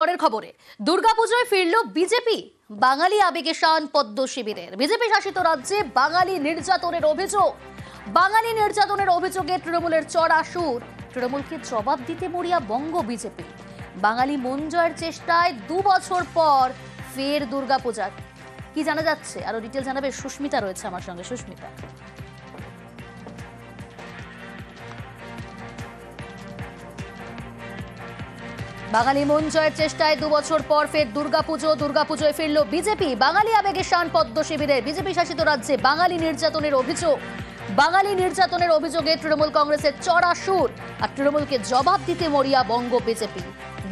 পরের খবরে দুর্গাপূজায় ফিরল বিজেপি। বাঙালি আবেগে শান পদ্ম শিবিরের। বিজেপি শাসিত রাজ্যে বাঙালি নির্যাতনের অভিযোগে তৃণমূলের চড়া সুর। তৃণমূলকে জবাব দিতে মরিয়া বঙ্গ বিজেপি। বাঙালি মন জয়ের চেষ্টায় 2 বছর পর ফের দুর্গাপূজা। কি জানা যাচ্ছে আরো ডিটেল জানাবে সুস্মিতা, রয়েছে আমার সঙ্গে। সুস্মিতা, বাঙালি মন জয়ের চেষ্টায় 2 বছর পর ফের দুর্গাপুজোয় ফিরল বিজেপি। বাঙালি আবেগে শান পদ্ম শিবিরের। বিজেপি শাসিত রাজ্যে বাঙালি নির্যাতনের অভিযোগে তৃণমূল কংগ্রেসের চড়া সুর। আর তৃণমূলকে জবাব দিতে মরিয়া বঙ্গ বিজেপি।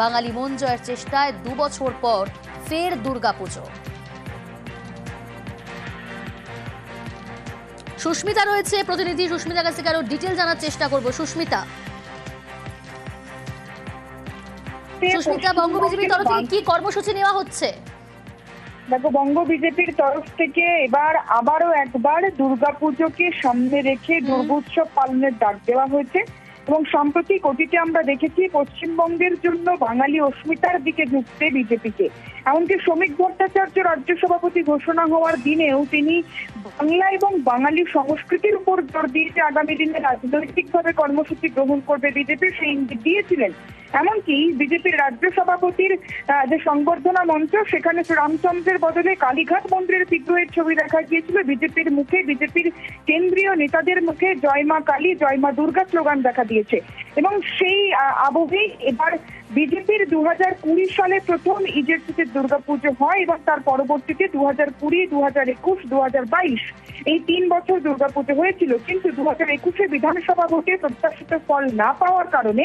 বাঙালি মন জয়ের চেষ্টায় 2 বছর পর ফের দুর্গাপুজো। সুস্মিতা রয়েছে, প্রতিনিধি সুস্মিতার কাছ থেকে আরো ডিটেল জানার চেষ্টা করব। সুস্মিতা, বঙ্গ বিজেপির তরফ থেকে কি কর্মসূচি নেওয়া হচ্ছে? দেখো, বঙ্গ বিজেপির তরফ থেকে আবারও একবার দুর্গাপুজোকে সামনে রেখে দুর্গোৎসব পালনের ডাক দেওয়া হয়েছে। এবং সাম্প্রতিক অতীতে আমরা দেখেছি পশ্চিমবঙ্গের জন্য বাঙালি অস্মিতার দিকে ঝুঁকতে বিজেপিকে। এমনকি শ্রমিক ভট্টাচার্য রাজ্য সভাপতি ঘোষণা হওয়ার দিনেও তিনি বাংলা এবং বাঙালি সংস্কৃতির উপর জোর দিয়েছে আগামী দিনে রাজনৈতিকভাবে কর্মসূচি গ্রহণ করবে বিজেপি, সেই ইঙ্গিত দিয়েছিলেন। এমনকি বিজেপির রাজ্য সভাপতির যে সংবর্ধনা মঞ্চ, সেখানে রামচন্দ্রের বদলে কালীঘাট মন্দিরের বিগ্রহের ছবি দেখা গিয়েছিল। বিজেপির মুখে, বিজেপির কেন্দ্রীয় নেতাদের মুখে জয় মা কালী, জয় মা দুর্গা স্লোগান দেখা দিয়েছে। এবং সেই আবহেই এবার বিজেপির 2020 সালে প্রথম ইজেটসিতে দুর্গাপুজো হয় এবং তার পরবর্তীতে 2020, 2021, 2022 এই 3 বছর দুর্গাপুজো হয়েছিল। কিন্তু 2021-এ বিধানসভা ভোটে প্রত্যাশিত ফল না পাওয়ার কারণে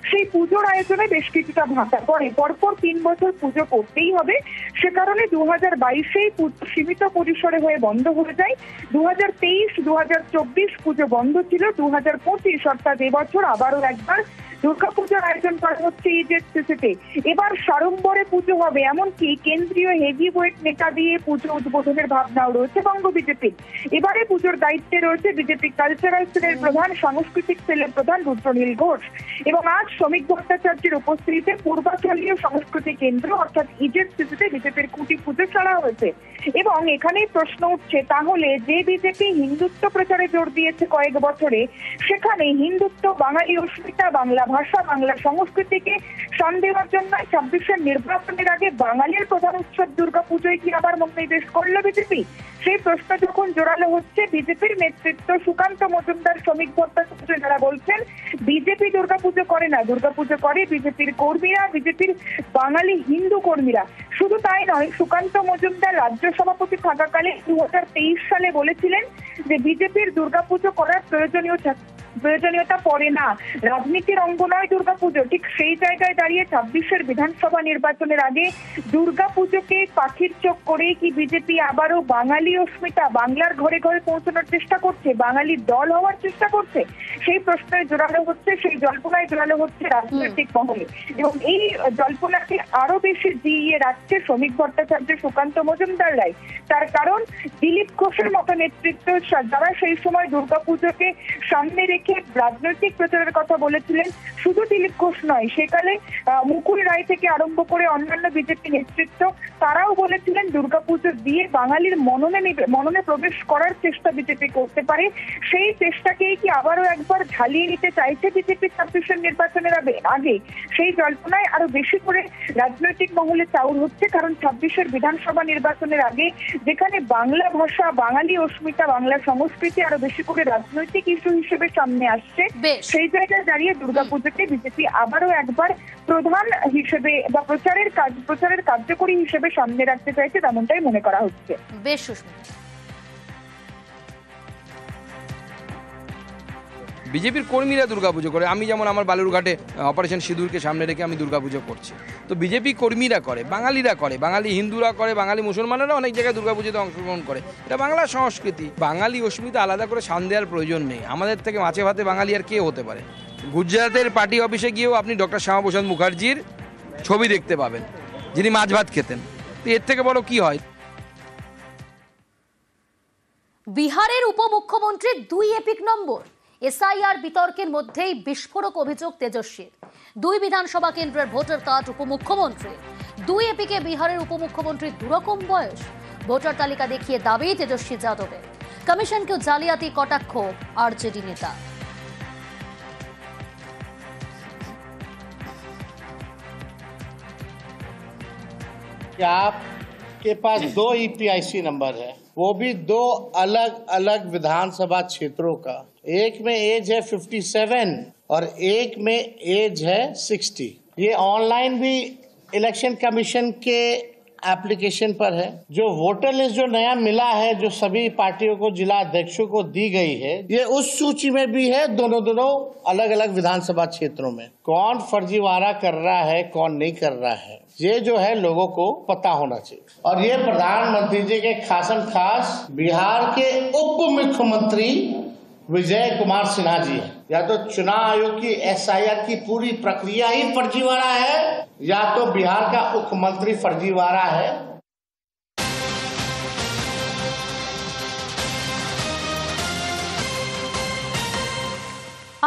সেই পুজোর আয়োজনে বেশ কিছুটা ভাটা পড়ে। পরপর 3 বছর পুজো করতেই হবে, সে কারণে 2022-এই পুজো সীমিত পরিসরে হয়ে বন্ধ হয়ে যায়। 2023, 2024 পুজো বন্ধ ছিল। 2025 অর্থাৎ এবছর আবারও একবার দুর্গাপুজোর আয়োজন করা হচ্ছে ইজেটসিতে। এবার সাড়ম্বরে পুজো হবে, এমনকি কেন্দ্রীয় হেভি ওয়েট নেতা দিয়ে পুজো উদ্বোধনের ভাবনাও রয়েছে বঙ্গ বিজেপির। এবারে পুজোর দায়িত্বে রয়েছে বিজেপি কালচারাল সেলের প্রধান, সাংস্কৃতিক সেলের প্রধান রুদ্রনীল ঘোষ। এবং আজ শ্রমিক ভট্টাচার্যের উপস্থিতিতে পূর্বাঞ্চলীয় সংস্কৃতি কেন্দ্র অর্থাৎ ইজেটসিতে বিজেপির খুঁটি পুজো ছাড়া হয়েছে। এবং এখানেই প্রশ্ন উঠছে, তাহলে যে বিজেপি হিন্দুত্ব প্রচারে জোর দিয়েছে কয়েক বছরে, সেখানে হিন্দুত্ব, বাঙালি অস্মিতা, বাংলা ভাষা, বাংলা সংস্কৃতিকে শান দেওয়ার জন্য 26-এর নির্বাচনের আগে বাঙালির প্রধান উৎসব দুর্গাপুজোয় কি আবার মনোনিবেশ করলো বিজেপি? সেই প্রশ্ন যখন জোরালো হচ্ছে, বিজেপির নেতৃত্ব সুকান্ত মজুমদার, শ্রমিক ভট্টাচার্য যারা বলছেন বিজেপি দুর্গাপুজো করে না, দুর্গাপুজো করে বিজেপির কর্মীরা, বিজেপির বাঙালি হিন্দু কর্মীরা। শুধু তাই নয়, সুকান্ত মজুমদার রাজ্য সভাপতি থাকাকালে 2023 সালে বলেছিলেন যে বিজেপির দুর্গাপুজো করার প্রয়োজনীয়তা পড়ে না, রাজনীতির অঙ্গ নয় দুর্গাপুজো। ঠিক সেই জায়গায় দাঁড়িয়ে 26-এর বিধানসভা নির্বাচনের আগে দুর্গাপুজোকে পাখির চোখ করে কি বিজেপি আবারও বাঙালি অস্মিতা, বাংলার ঘরে ঘরে পৌঁছানোর চেষ্টা করছে, বাঙালির দল হওয়ার চেষ্টা করছে? সেই প্রশ্নে জোরালো হচ্ছে, সেই জল্পনায় জোরালো হচ্ছে রাজনৈতিক মহলে। এবং এই জল্পনাকে আরো বেশি জিইয়ে রাখছে শ্রমিক ভট্টাচার্য, সুকান্ত মজুমদাররাই। তার কারণ দিলীপ ঘোষের মতো নেতৃত্ব যারা সেই সময় দুর্গাপুজোকে সামনে রেখে রাজনৈতিক প্রচারের কথা বলেছিলেন, শুধু দিলীপ ঘোষ নয়, সেকালে মুকুল রায় থেকে আরম্ভ করে অন্যান্য বিজেপি নেতৃত্ব, তারাও বলেছিলেন দুর্গাপুজো দিয়ে বাঙালির মননে প্রবেশ করার চেষ্টা বিজেপি করতে পারে। সেই চেষ্টাকেই কি আবারও একবার ঝালিয়ে নিতে চাইছে বিজেপি 26-এর নির্বাচনের আগে? সেই জল্পনায় আরো বেশি করে রাজনৈতিক মহলে চাউর হচ্ছে। কারণ 26-এর বিধানসভা নির্বাচনের আগে যেখানে বাংলা ভাষা, বাঙালি অস্মিতা, বাংলা সংস্কৃতি আরো বেশি করে রাজনৈতিক ইস্যু হিসেবে সামনে আসছে, সেই জায়গায় দাঁড়িয়ে দুর্গাপুজোকে বিজেপি আবারও একবার প্রধান হিসেবে বা প্রচারের কার্যকরী হিসেবে সামনে রাখতে চাইছে, তেমনটাই মনে করা হচ্ছে। বেশ সুস্মিতা, বিজেপির কর্মীরা দুর্গাপুজো করে। আমি যেমন আমার বালুরঘাটে অপারেশন সিঁদুরকে সামনে রেখে আমি দুর্গাপুজো করছি, তো বিজেপি কর্মীরা করে, বাঙালিরা করে, বাঙালি হিন্দুরা করে, বাঙালি মুসলমানেরা অনেক জায়গায় দুর্গাপুজোতে অংশগ্রহণ করে। এটা বাংলা সংস্কৃতি। বাঙালি অস্মিতা আলাদা করে শান দেওয়ার প্রয়োজন নেই। আমাদের থেকে মাছে ভাতে বাঙালি আর কে হতে পারে? গুজরাটের পার্টি অফিসে গিয়েও আপনি ডক্টর শ্যামাপ্রসাদ মুখার্জির ছবি দেখতে পাবেন, যিনি মাছ ভাত খেতেন। তো এর থেকে বড় কি হয়? বিহারের উপমুখ্যমন্ত্রীর 2 এপিক নম্বর। এসআইআর বিতর্কের মধ্যেই বিস্ফোরক অভিযোগ তেজস্বীর। দুই বিধানসভা কেন্দ্রের ভোটার কার্ড উপমুখ্যমন্ত্রী। দুই এপিকে বিহারের উপমুখ্যমন্ত্রীর দুরকম বয়স। ভোটার তালিকা দেখিয়ে দাবি তেজস্বী যাদবের। কমিশনকেও জালিয়াতি কটাক্ষ আরজেডি নেতা। आपके पास 2 EPIC नंबर है, वो भी 2 अलग अलग विधानसभा क्षेत्रों का। एक में एज है 57 और एक में एज है 60। ये ऑनलाइन भी इलेक्शन कमीशन के एप्लीकेशन पर है। जो वोटर लिस्ट जो नया मिला है, जो सभी पार्टियों को, जिला अध्यक्षों को दी गई है, ये उस सूची में भी है, दोनों अलग अलग विधानसभा क्षेत्रों में। कौन फर्जीवाड़ा कर रहा है, कौन नहीं कर रहा है, ये जो है लोगों को पता होना चाहिए। और ये प्रधानमंत्री जी के खासम खास बिहार के उप मुख्यमंत्री विजय कुमार सिन्हा जी है। या तो चुनाव आयोग की SIR की पूरी प्रक्रिया ही फर्जीवाड़ा है, या तो बिहार का मुख्यमंत्री फर्जीवाड़ा है।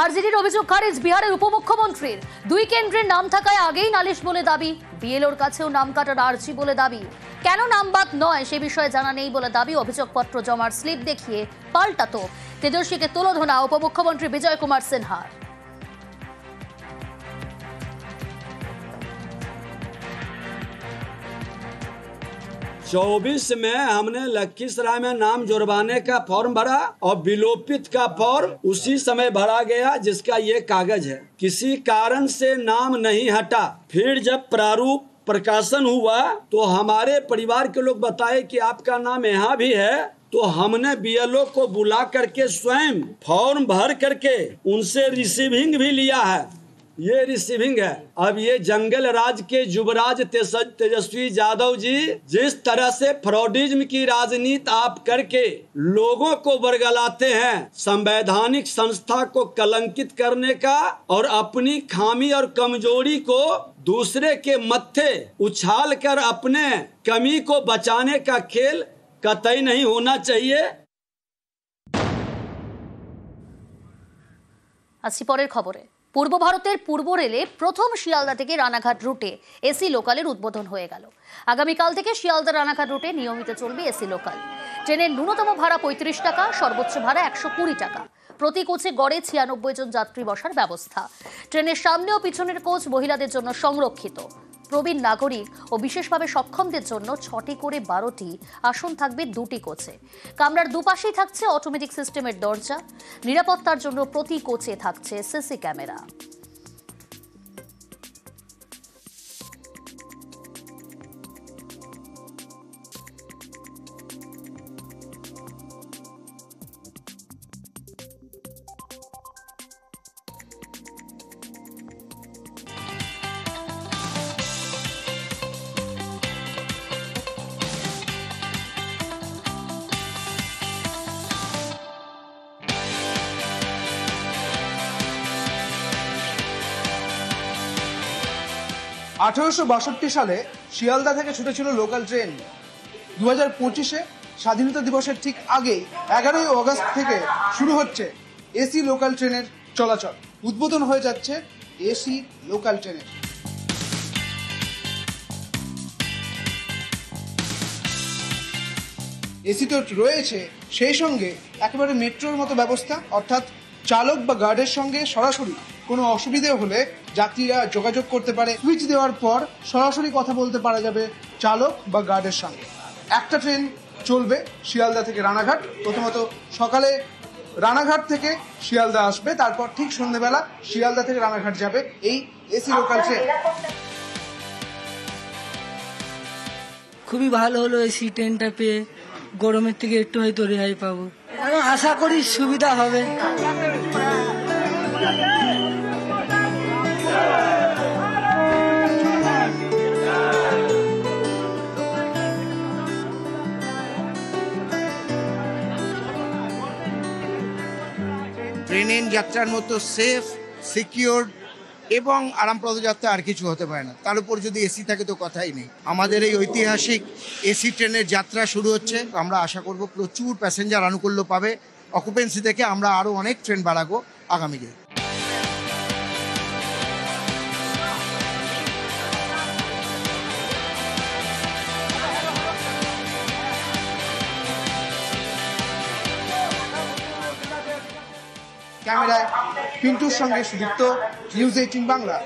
আরজেডির অভিযোগ খারিজ বিহারের উপমুখ্যমন্ত্রীর। দুই কেন্দ্রের নাম থাকায় আগেই নালিশ বলে দাবি। বিএলওর কাছেও নাম কাটার আর্জি বলে দাবি। কেন নাম বাদ নয় সে বিষয়ে জানা নেই বলে দাবি। অভিযোগপত্র জমার স্লিপ দেখিয়ে পাল্টাতো তেজস্বীকে তুলোধনা উপমুখ্যমন্ত্রী বিজয় কুমার সিনহার। 24 में हमने लखीसराय में नाम जुर्माने का फॉर्म भरा और विलोपित का फॉर्म उसी समय भरा गया जिसका ये कागज है। किसी कारण से नाम नहीं हटा। फिर जब प्रारूप प्रकाशन हुआ तो हमारे परिवार के लोग बताए कि आपका नाम यहाँ भी है, तो हमने बीएलओ को बुला करके स्वयं फॉर्म भर करके उनसे रिसीविंग भी लिया है। ये रिसीविंग है। अब ये जंगल राज के युवराज तेजस्वी यादव जी जिस तरह से फ्रॉडिज्म की राजनीति आप करके लोगों को बरगलाते हैं, संवैधानिक संस्था को कलंकित करने का और अपनी खामी और कमजोरी को दूसरे के मत्थे उछाल कर अपने कमी को बचाने का खेल कतई नहीं होना चाहिए। আসি পরের খবরে। পূর্ব ভারতের পূর্ব রেলে প্রথম শিয়ালদা থেকে রানাঘাট রুটে এসি লোকালের উদ্বোধন হয়ে গেল। আগামীকাল থেকে শিয়ালদা রানাঘাট রুটে নিয়মিত চলবে এসি লোকাল। ট্রেনের ন্যূনতম ভাড়া 35 টাকা, সর্বোচ্চ ভাড়া 120 টাকা। প্রতি কোচে গড়ে 96 জন যাত্রী বসার ব্যবস্থা। ট্রেনের সামনে ও পিছনের কোচ মহিলাদের জন্য সংরক্ষিত। প্রবীণ নাগরিক ও বিশেষভাবে সক্ষমদের জন্য 6টি করে 12টি আসন থাকবে 2টি কোচে। কামরার দুপাশেই থাকছে অটোমেটিক সিস্টেমের দরজা। নিরাপত্তার জন্য প্রতি কোচে থাকছে সিসি ক্যামেরা। আঠারোশো সালে শিয়ালদা থেকে ছুটেছিল লোকাল ট্রেন। 2025-এ স্বাধীনতা দিবসের ঠিক আগেই 11ই অগস্ট থেকে শুরু হচ্ছে এসি লোকাল ট্রেনের চলাচল। উদ্বোধন হয়ে যাচ্ছে এসি লোকাল ট্রেনের। এসি তো রয়েছে, সেই সঙ্গে একেবারে মেট্রোর মতো ব্যবস্থা, অর্থাৎ চালক বা গার্ডের সঙ্গে সরাসরি কোনো অসুবিধে হলে যাত্রীরা যোগাযোগ করতে পারে। সুইচ দেওয়ার পর সরাসরি কথা বলতে পারা যাবে চালক বা গার্ডের সঙ্গে। একটা ট্রেন চলবে শিয়ালদা থেকে রানাঘাট। প্রথমত সকালে রানাঘাট থেকে শিয়ালদা আসবে, তারপর ঠিক সন্ধ্যেবেলা শিয়ালদা থেকে রানাঘাট যাবে এই এসি লোকাল ট্রেন। খুবই ভালো হলো এসি ট্রেনটা পেয়ে, গরমের থেকে একটু হয়তো রেহাই পাবো। আশা করি সুবিধা হবে। ট্রেন যাত্রার মতো সেফ, সিকিউর এবং আরামপ্রদ যাত্রা আর কিছু হতে পারে না। তার উপর যদি এসি থাকে তো কথাই নেই। আমাদের এই ঐতিহাসিক এসি ট্রেনের যাত্রা শুরু হচ্ছে। আমরা আশা করব প্রচুর প্যাসেঞ্জার আনুকূল্য পাবে। অকুপেন্সি থেকে আমরা আরও অনেক ট্রেন বাড়াবো আগামী দিনে। ক্যামেরায় পিন্টুর সঙ্গে সুদীপ্ত, নিউজ 18 বাংলা।